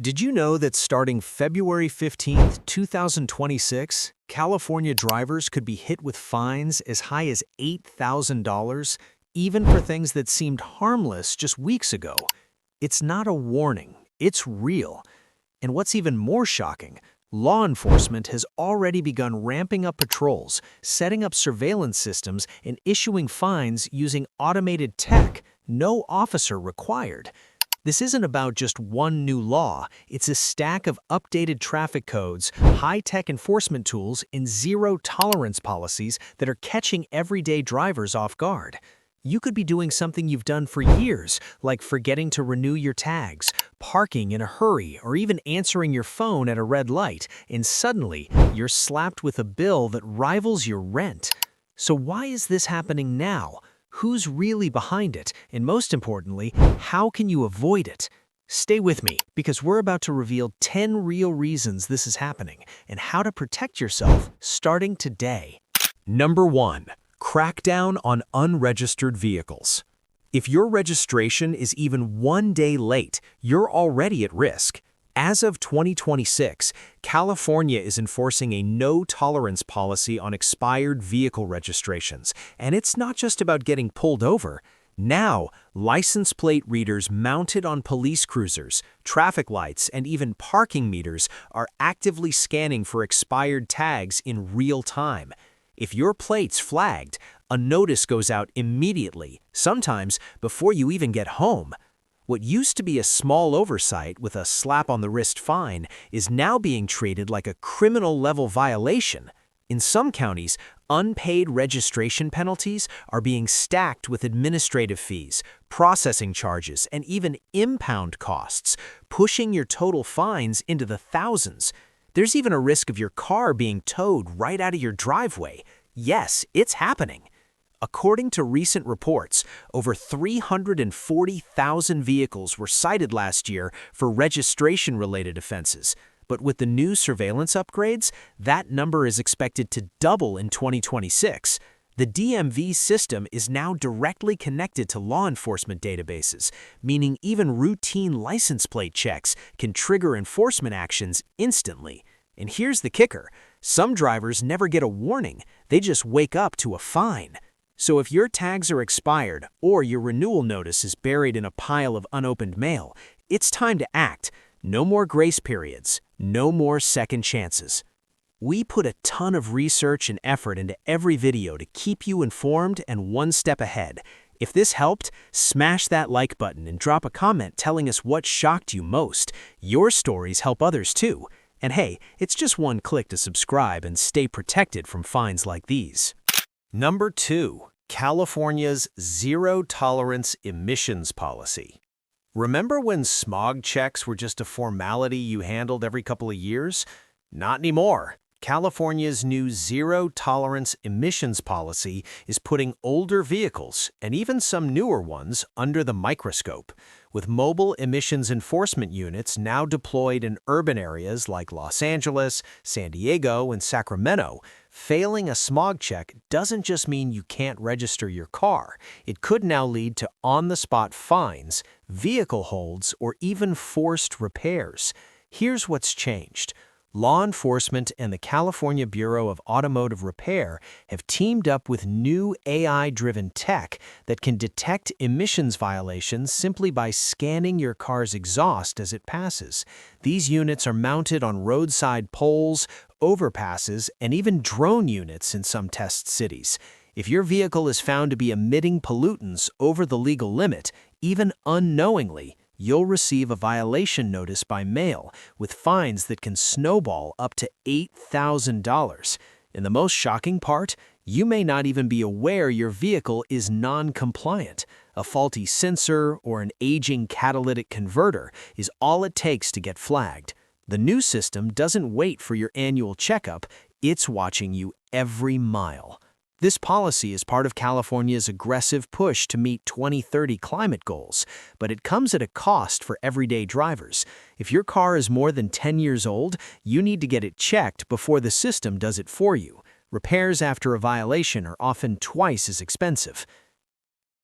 Did you know that starting February 15th, 2026, California drivers could be hit with fines as high as $8,000, even for things that seemed harmless just weeks ago? It's not a warning, it's real. And what's even more shocking, law enforcement has already begun ramping up patrols, setting up surveillance systems, and issuing fines using automated tech, no officer required. This isn't about just one new law, it's a stack of updated traffic codes, high-tech enforcement tools, and zero-tolerance policies that are catching everyday drivers off guard. You could be doing something you've done for years, like forgetting to renew your tags, parking in a hurry, or even answering your phone at a red light, and suddenly you're slapped with a bill that rivals your rent. So why is this happening now? Who's really behind it? And most importantly, how can you avoid it? Stay with me, because we're about to reveal 10 real reasons this is happening and how to protect yourself starting today. Number 1. Crackdown on unregistered vehicles. If your registration is even one day late, you're already at risk. As of 2026, California is enforcing a no-tolerance policy on expired vehicle registrations, and it's not just about getting pulled over. Now, license plate readers mounted on police cruisers, traffic lights, and even parking meters are actively scanning for expired tags in real time. If your plate's flagged, a notice goes out immediately, sometimes before you even get home. What used to be a small oversight with a slap-on-the-wrist fine is now being treated like a criminal-level violation. In some counties, unpaid registration penalties are being stacked with administrative fees, processing charges, and even impound costs, pushing your total fines into the thousands. There's even a risk of your car being towed right out of your driveway. Yes, it's happening. According to recent reports, over 340,000 vehicles were cited last year for registration-related offenses. But with the new surveillance upgrades, that number is expected to double in 2026. The DMV system is now directly connected to law enforcement databases, meaning even routine license plate checks can trigger enforcement actions instantly. And here's the kicker: some drivers never get a warning, they just wake up to a fine. So if your tags are expired or your renewal notice is buried in a pile of unopened mail, it's time to act. No more grace periods, no more second chances. We put a ton of research and effort into every video to keep you informed and one step ahead. If this helped, smash that like button and drop a comment telling us what shocked you most. Your stories help others too. And hey, it's just one click to subscribe and stay protected from fines like these. Number 2. California's zero-tolerance emissions policy. Remember when smog checks were just a formality you handled every couple of years? Not anymore. California's new zero-tolerance emissions policy is putting older vehicles, and even some newer ones, under the microscope. With mobile emissions enforcement units now deployed in urban areas like Los Angeles, San Diego, and Sacramento, failing a smog check doesn't just mean you can't register your car. It could now lead to on-the-spot fines, vehicle holds, or even forced repairs. Here's what's changed. Law enforcement and the California Bureau of Automotive Repair have teamed up with new AI-driven tech that can detect emissions violations simply by scanning your car's exhaust as it passes. These units are mounted on roadside poles, overpasses, and even drone units in some test cities. If your vehicle is found to be emitting pollutants over the legal limit, even unknowingly, you'll receive a violation notice by mail with fines that can snowball up to $8,000. And the most shocking part, you may not even be aware your vehicle is non-compliant. A faulty sensor or an aging catalytic converter is all it takes to get flagged. The new system doesn't wait for your annual checkup, it's watching you every mile. This policy is part of California's aggressive push to meet 2030 climate goals, but it comes at a cost for everyday drivers. If your car is more than 10 years old, you need to get it checked before the system does it for you. Repairs after a violation are often twice as expensive.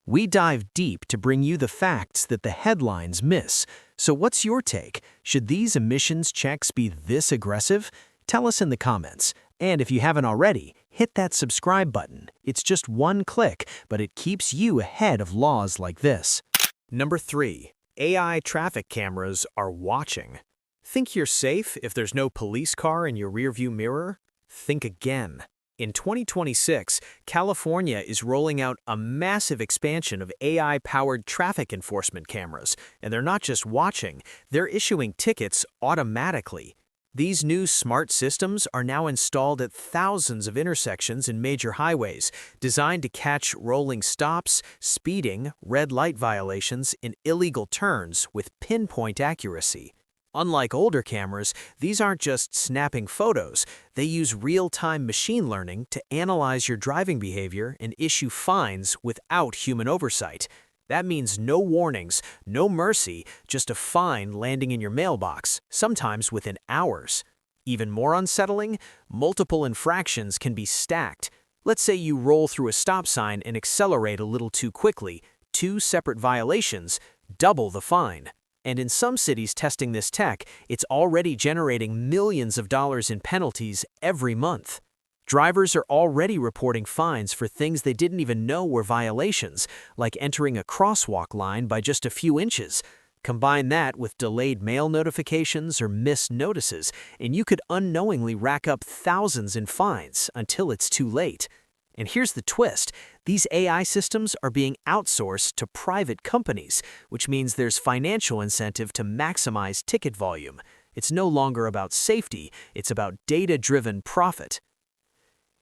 We dive deep to bring you the facts that the headlines miss. So what's your take? Should these emissions checks be this aggressive? Tell us in the comments. And if you haven't already, hit that subscribe button. It's just one click, but it keeps you ahead of laws like this. Number 3. AI traffic cameras are watching. Think you're safe if there's no police car in your rearview mirror? Think again. In 2026, California is rolling out a massive expansion of AI-powered traffic enforcement cameras, and they're not just watching, they're issuing tickets automatically. These new smart systems are now installed at thousands of intersections in major highways, designed to catch rolling stops, speeding, red light violations, and illegal turns with pinpoint accuracy. Unlike older cameras, these aren't just snapping photos. They use real-time machine learning to analyze your driving behavior and issue fines without human oversight. That means no warnings, no mercy, just a fine landing in your mailbox, sometimes within hours. Even more unsettling, multiple infractions can be stacked. Let's say you roll through a stop sign and accelerate a little too quickly. 2 separate violations, double the fine. And in some cities testing this tech, it's already generating millions of dollars in penalties every month. Drivers are already reporting fines for things they didn't even know were violations, like entering a crosswalk line by just a few inches. Combine that with delayed mail notifications or missed notices, and you could unknowingly rack up thousands in fines until it's too late. And here's the twist. These AI systems are being outsourced to private companies, which means there's financial incentive to maximize ticket volume. It's no longer about safety, it's about data-driven profit.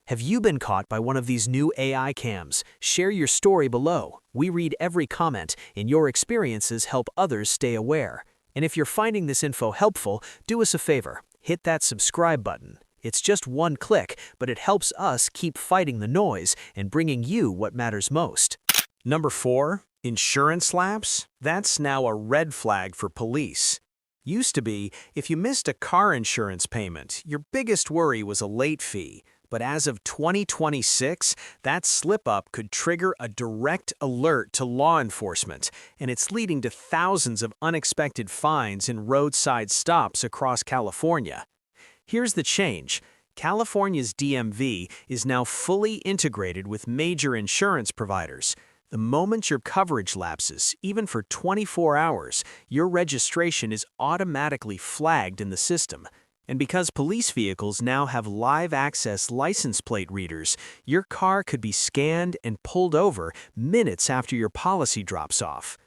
Have you been caught by one of these new AI cams? Share your story below. We read every comment, and your experiences help others stay aware. And if you're finding this info helpful, do us a favor. Hit that subscribe button. It's just one click, but it helps us keep fighting the noise and bringing you what matters most. Number 4. Insurance lapse? That's now a red flag for police. Used to be, if you missed a car insurance payment, your biggest worry was a late fee. But as of 2026, that slip-up could trigger a direct alert to law enforcement, and it's leading to thousands of unexpected fines in roadside stops across California. Here's the change. California's DMV is now fully integrated with major insurance providers. The moment your coverage lapses, even for 24 hours, your registration is automatically flagged in the system. And because police vehicles now have live access license plate readers, your car could be scanned and pulled over minutes after your policy drops off.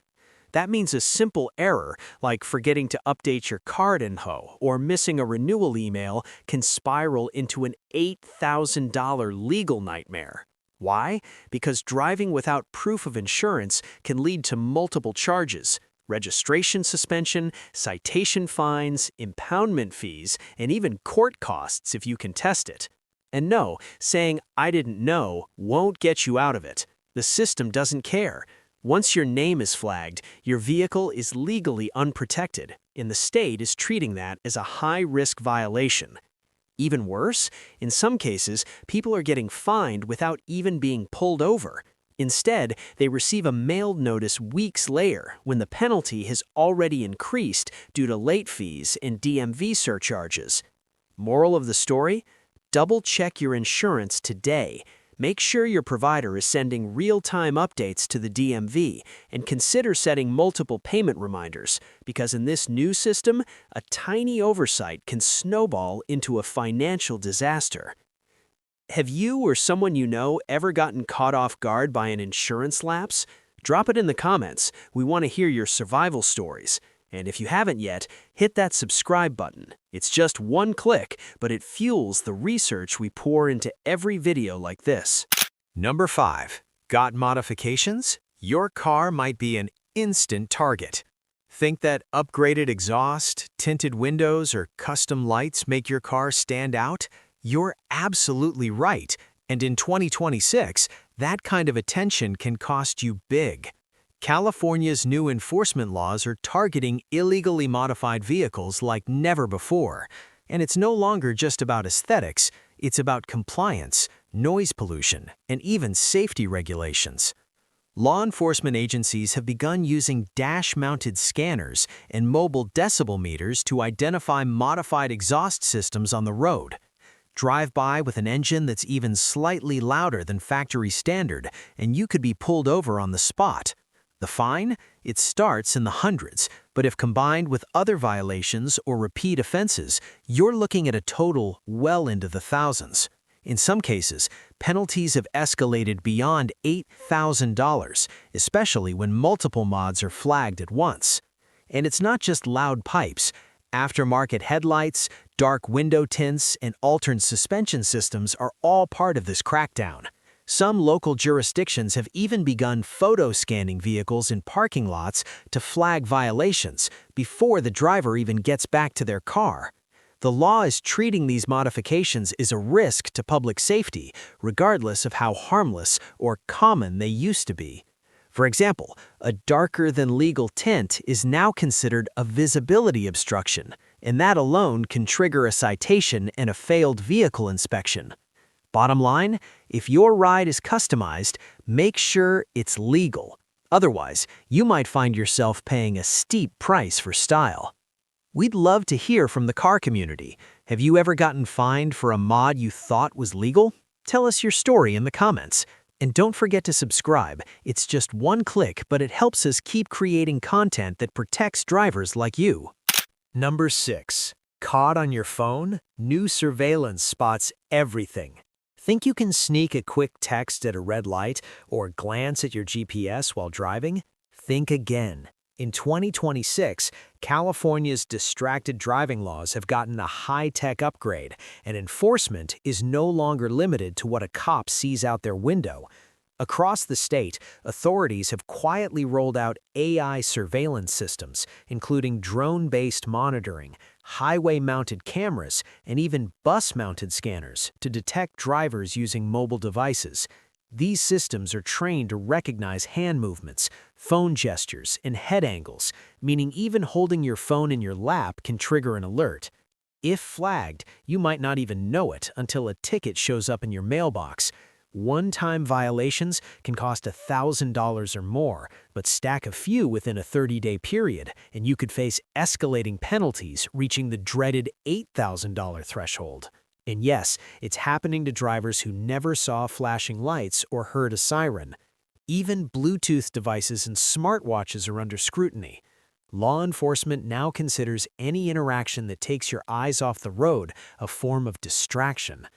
That means a simple error, like forgetting to update your card info or missing a renewal email, can spiral into an $8,000 legal nightmare. Why? Because driving without proof of insurance can lead to multiple charges. Registration suspension, citation fines, impoundment fees, and even court costs if you contest it. And no, saying "I didn't know" won't get you out of it. The system doesn't care. Once your name is flagged, your vehicle is legally unprotected, and the state is treating that as a high-risk violation. Even worse, in some cases, people are getting fined without even being pulled over. Instead, they receive a mailed notice weeks later when the penalty has already increased due to late fees and DMV surcharges. Moral of the story? Double-check your insurance today. Make sure your provider is sending real-time updates to the DMV, and consider setting multiple payment reminders, because in this new system, a tiny oversight can snowball into a financial disaster. Have you or someone you know ever gotten caught off guard by an insurance lapse? Drop it in the comments. We want to hear your survival stories. And if you haven't yet, hit that subscribe button. It's just one click, but it fuels the research we pour into every video like this. Number 5. Got modifications? Your car might be an instant target. Think that upgraded exhaust, tinted windows, or custom lights make your car stand out? You're absolutely right, and in 2026, that kind of attention can cost you big. California's new enforcement laws are targeting illegally modified vehicles like never before, and it's no longer just about aesthetics, it's about compliance, noise pollution, and even safety regulations. Law enforcement agencies have begun using dash-mounted scanners and mobile decibel meters to identify modified exhaust systems on the road. Drive by with an engine that's even slightly louder than factory standard, and you could be pulled over on the spot. The fine? It starts in the hundreds, but if combined with other violations or repeat offenses, you're looking at a total well into the thousands. In some cases, penalties have escalated beyond $8,000, especially when multiple mods are flagged at once. And it's not just loud pipes. Aftermarket headlights, dark window tints, and alternate suspension systems are all part of this crackdown. Some local jurisdictions have even begun photo scanning vehicles in parking lots to flag violations before the driver even gets back to their car. The law is treating these modifications as a risk to public safety, regardless of how harmless or common they used to be. For example, a darker-than-legal tint is now considered a visibility obstruction, and that alone can trigger a citation and a failed vehicle inspection. Bottom line, if your ride is customized, make sure it's legal. Otherwise, you might find yourself paying a steep price for style. We'd love to hear from the car community. Have you ever gotten fined for a mod you thought was legal? Tell us your story in the comments. And don't forget to subscribe. It's just one click, but it helps us keep creating content that protects drivers like you. Number 6. Caught on your phone? New surveillance spots everything. Think you can sneak a quick text at a red light or glance at your GPS while driving? Think again. In 2026, California's distracted driving laws have gotten a high-tech upgrade, and enforcement is no longer limited to what a cop sees out their window. Across the state, authorities have quietly rolled out AI surveillance systems, including drone-based monitoring, highway-mounted cameras, and even bus-mounted scanners to detect drivers using mobile devices. These systems are trained to recognize hand movements, phone gestures, and head angles, meaning even holding your phone in your lap can trigger an alert. If flagged, you might not even know it until a ticket shows up in your mailbox. One-time violations can cost $1,000 or more, but stack a few within a 30-day period, and you could face escalating penalties reaching the dreaded $8,000 threshold. And yes, it's happening to drivers who never saw flashing lights or heard a siren. Even Bluetooth devices and smartwatches are under scrutiny. Law enforcement now considers any interaction that takes your eyes off the road a form of distraction.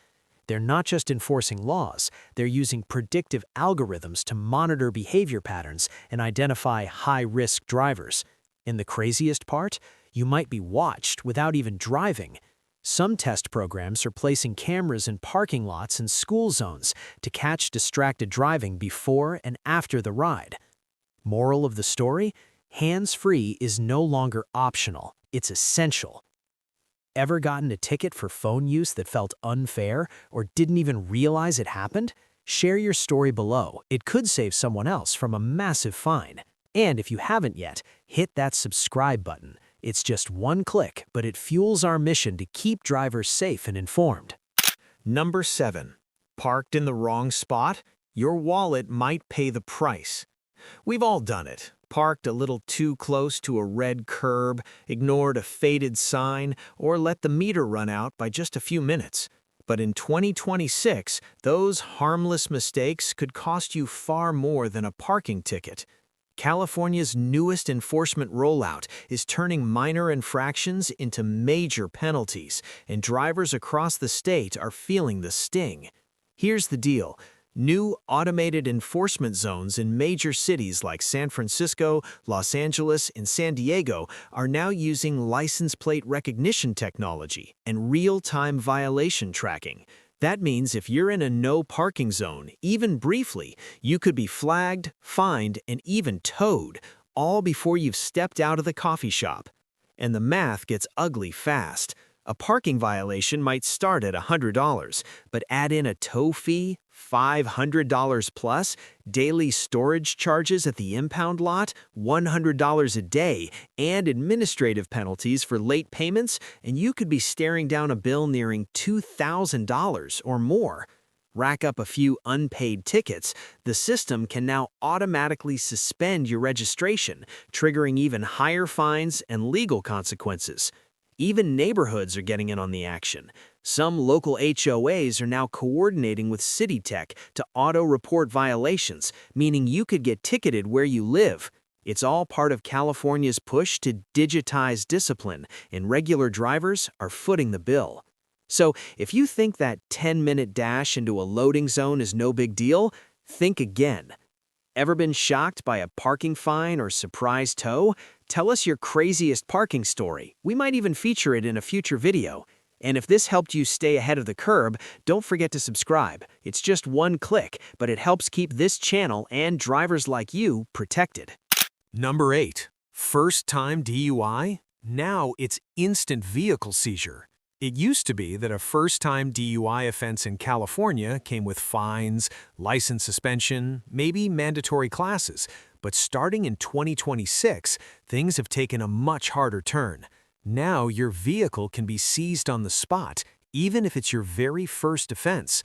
They're not just enforcing laws, they're using predictive algorithms to monitor behavior patterns and identify high-risk drivers. And the craziest part? You might be watched without even driving. Some test programs are placing cameras in parking lots and school zones to catch distracted driving before and after the ride. Moral of the story? Hands-free is no longer optional, it's essential. Ever gotten a ticket for phone use that felt unfair or didn't even realize it happened? Share your story below. It could save someone else from a massive fine. And if you haven't yet, hit that subscribe button. It's just one click, but it fuels our mission to keep drivers safe and informed. Number 7. Parked in the wrong spot? Your wallet might pay the price. We've all done it. Parked a little too close to a red curb, ignored a faded sign, or let the meter run out by just a few minutes. But in 2026, those harmless mistakes could cost you far more than a parking ticket. California's newest enforcement rollout is turning minor infractions into major penalties, and drivers across the state are feeling the sting. Here's the deal. New automated enforcement zones in major cities like San Francisco, Los Angeles, and San Diego are now using license plate recognition technology and real-time violation tracking. That means if you're in a no parking zone, even briefly, you could be flagged, fined, and even towed, all before you've stepped out of the coffee shop. And the math gets ugly fast. A parking violation might start at $100, but add in a tow fee, $500 plus, daily storage charges at the impound lot, $100 a day, and administrative penalties for late payments, and you could be staring down a bill nearing $2,000 or more. rack up a few unpaid tickets, the system can now automatically suspend your registration, triggering even higher fines and legal consequences. Even neighborhoods are getting in on the action. Some local HOAs are now coordinating with City Tech to auto-report violations, meaning you could get ticketed where you live. It's all part of California's push to digitize discipline, and regular drivers are footing the bill. So, if you think that 10-minute dash into a loading zone is no big deal, think again. Ever been shocked by a parking fine or surprise tow? Tell us your craziest parking story. We might even feature it in a future video. And if this helped you stay ahead of the curve, don't forget to subscribe. It's just one click, but it helps keep this channel and drivers like you protected. Number 8. First-time DUI? Now it's instant vehicle seizure. It used to be that a first-time DUI offense in California came with fines, license suspension, maybe mandatory classes. But starting in 2026, things have taken a much harder turn. Now your vehicle can be seized on the spot, even if it's your very first offense.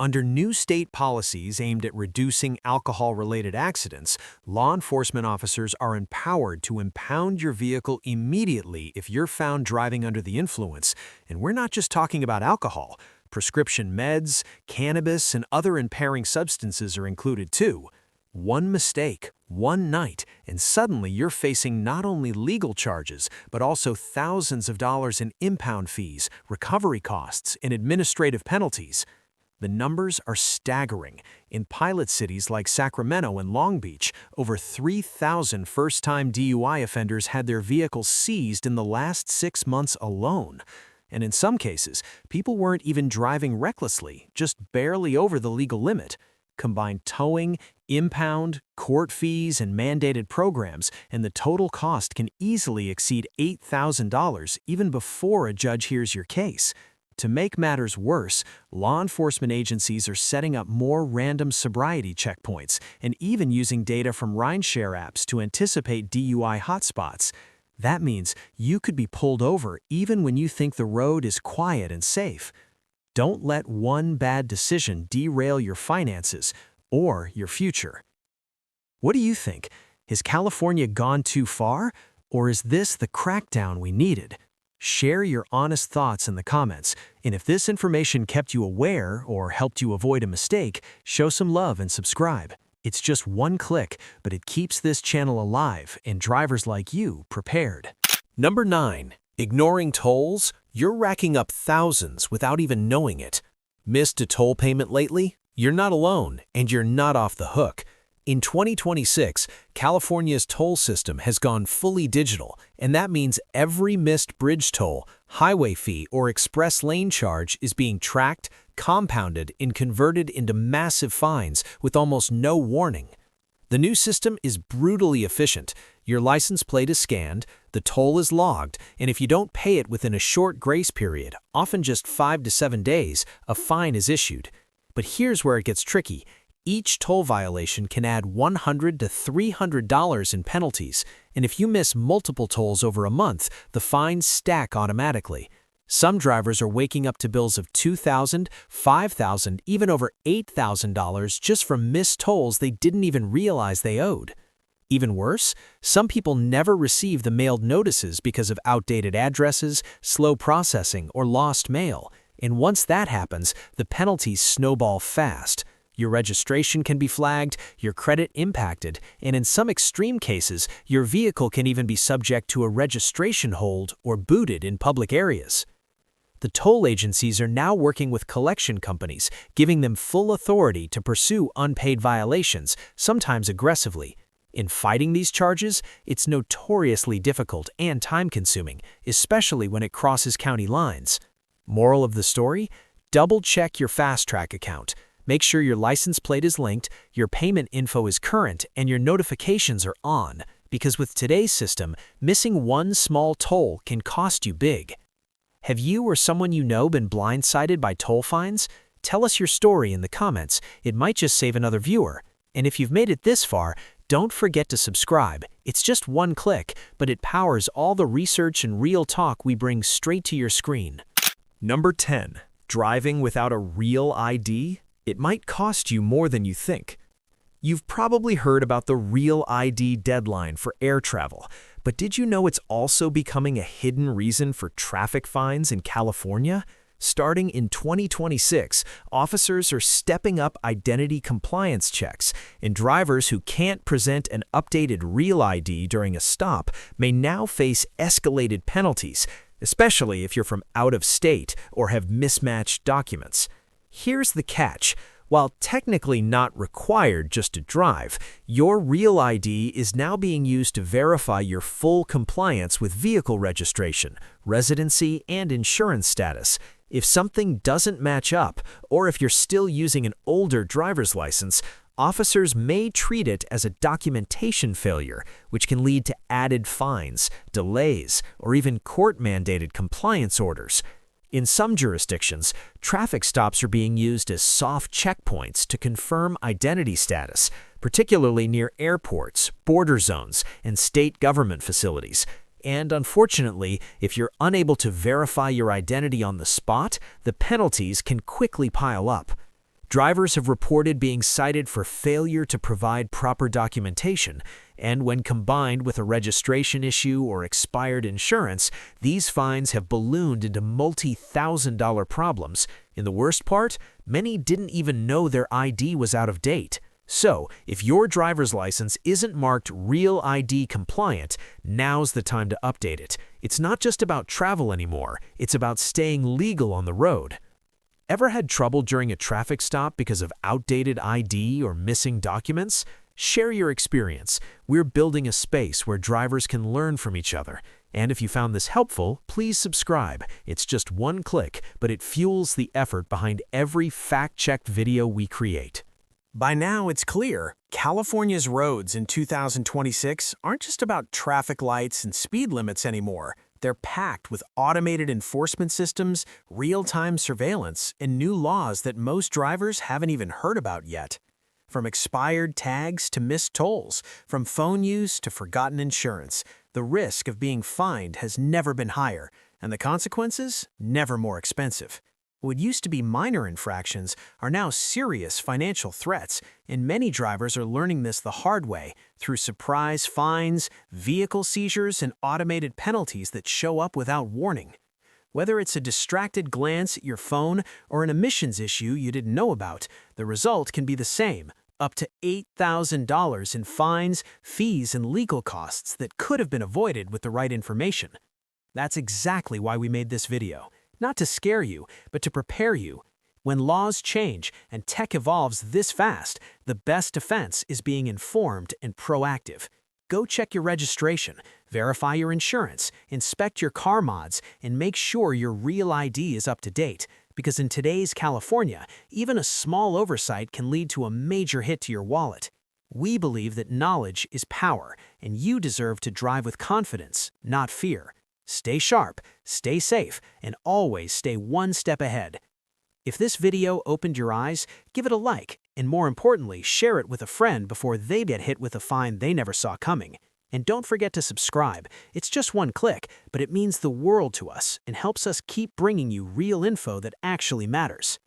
Under new state policies aimed at reducing alcohol-related accidents, law enforcement officers are empowered to impound your vehicle immediately if you're found driving under the influence. And we're not just talking about alcohol. Prescription meds, cannabis, and other impairing substances are included too. One mistake, one night, and suddenly you're facing not only legal charges, but also thousands of dollars in impound fees, recovery costs, and administrative penalties. The numbers are staggering. In pilot cities like Sacramento and Long Beach, over 3,000 first-time DUI offenders had their vehicles seized in the last 6 months alone. And in some cases, people weren't even driving recklessly, just barely over the legal limit. Combine towing, impound, court fees, and mandated programs, and the total cost can easily exceed $8,000 even before a judge hears your case. To make matters worse, law enforcement agencies are setting up more random sobriety checkpoints and even using data from rideshare apps to anticipate DUI hotspots. That means you could be pulled over even when you think the road is quiet and safe. Don't let one bad decision derail your finances or your future. What do you think? Has California gone too far, or is this the crackdown we needed? Share your honest thoughts in the comments, and if this information kept you aware or helped you avoid a mistake, show some love and subscribe. It's just one click, but it keeps this channel alive and drivers like you prepared. Number 9. Ignoring tolls? You're racking up thousands without even knowing it. Missed a toll payment lately? You're not alone, and you're not off the hook. In 2026, California's toll system has gone fully digital, and that means every missed bridge toll, highway fee, or express lane charge is being tracked, compounded, and converted into massive fines with almost no warning. The new system is brutally efficient. Your license plate is scanned, the toll is logged, and if you don't pay it within a short grace period, often just 5 to 7 days, a fine is issued. But here's where it gets tricky. Each toll violation can add $100 to $300 in penalties, and if you miss multiple tolls over a month, the fines stack automatically. Some drivers are waking up to bills of $2,000, $5,000, even over $8,000 just from missed tolls they didn't even realize they owed. Even worse, some people never receive the mailed notices because of outdated addresses, slow processing, or lost mail. And once that happens, the penalties snowball fast. Your registration can be flagged, your credit impacted, and in some extreme cases, your vehicle can even be subject to a registration hold or booted in public areas. The toll agencies are now working with collection companies, giving them full authority to pursue unpaid violations, sometimes aggressively. In fighting these charges, it's notoriously difficult and time-consuming, especially when it crosses county lines. Moral of the story? Double-check your Fast Track account. Make sure your license plate is linked, your payment info is current, and your notifications are on, because with today's system, missing one small toll can cost you big. Have you or someone you know been blindsided by toll fines? Tell us your story in the comments. It might just save another viewer. And if you've made it this far, don't forget to subscribe. It's just one click, but it powers all the research and real talk we bring straight to your screen. Number 10. Driving without a real ID? It might cost you more than you think. You've probably heard about the Real ID deadline for air travel, but did you know it's also becoming a hidden reason for traffic fines in California? Starting in 2026, officers are stepping up identity compliance checks, and drivers who can't present an updated Real ID during a stop may now face escalated penalties, especially if you're from out of state or have mismatched documents. Here's the catch. While technically not required just to drive, your Real ID is now being used to verify your full compliance with vehicle registration, residency, and insurance status. If something doesn't match up, or if you're still using an older driver's license, officers may treat it as a documentation failure, which can lead to added fines, delays, or even court-mandated compliance orders. In some jurisdictions, traffic stops are being used as soft checkpoints to confirm identity status, particularly near airports, border zones, and state government facilities. And unfortunately, if you're unable to verify your identity on the spot, the penalties can quickly pile up. Drivers have reported being cited for failure to provide proper documentation, and when combined with a registration issue or expired insurance, these fines have ballooned into multi-thousand-dollar problems. In the worst part, many didn't even know their ID was out of date. So, if your driver's license isn't marked Real ID compliant, now's the time to update it. It's not just about travel anymore, it's about staying legal on the road. Ever had trouble during a traffic stop because of outdated ID or missing documents? Share your experience. We're building a space where drivers can learn from each other. And if you found this helpful, please subscribe. It's just one click, but it fuels the effort behind every fact-checked video we create. By now, it's clear, California's roads in 2026 aren't just about traffic lights and speed limits anymore. They're packed with automated enforcement systems, real-time surveillance, and new laws that most drivers haven't even heard about yet. From expired tags to missed tolls, from phone use to forgotten insurance, the risk of being fined has never been higher, and the consequences never more expensive. What used to be minor infractions are now serious financial threats, and many drivers are learning this the hard way through surprise fines, vehicle seizures, and automated penalties that show up without warning. Whether it's a distracted glance at your phone or an emissions issue you didn't know about, the result can be the same: up to $8,000 in fines, fees, and legal costs that could have been avoided with the right information. That's exactly why we made this video. Not to scare you, but to prepare you. When laws change and tech evolves this fast, the best defense is being informed and proactive. Go check your registration, verify your insurance, inspect your car mods, and make sure your Real ID is up to date. Because in today's California, even a small oversight can lead to a major hit to your wallet. We believe that knowledge is power, and you deserve to drive with confidence, not fear. Stay sharp, stay safe, and always stay one step ahead. If this video opened your eyes, give it a like, and more importantly, share it with a friend before they get hit with a fine they never saw coming. And don't forget to subscribe. It's just one click, but it means the world to us and helps us keep bringing you real info that actually matters.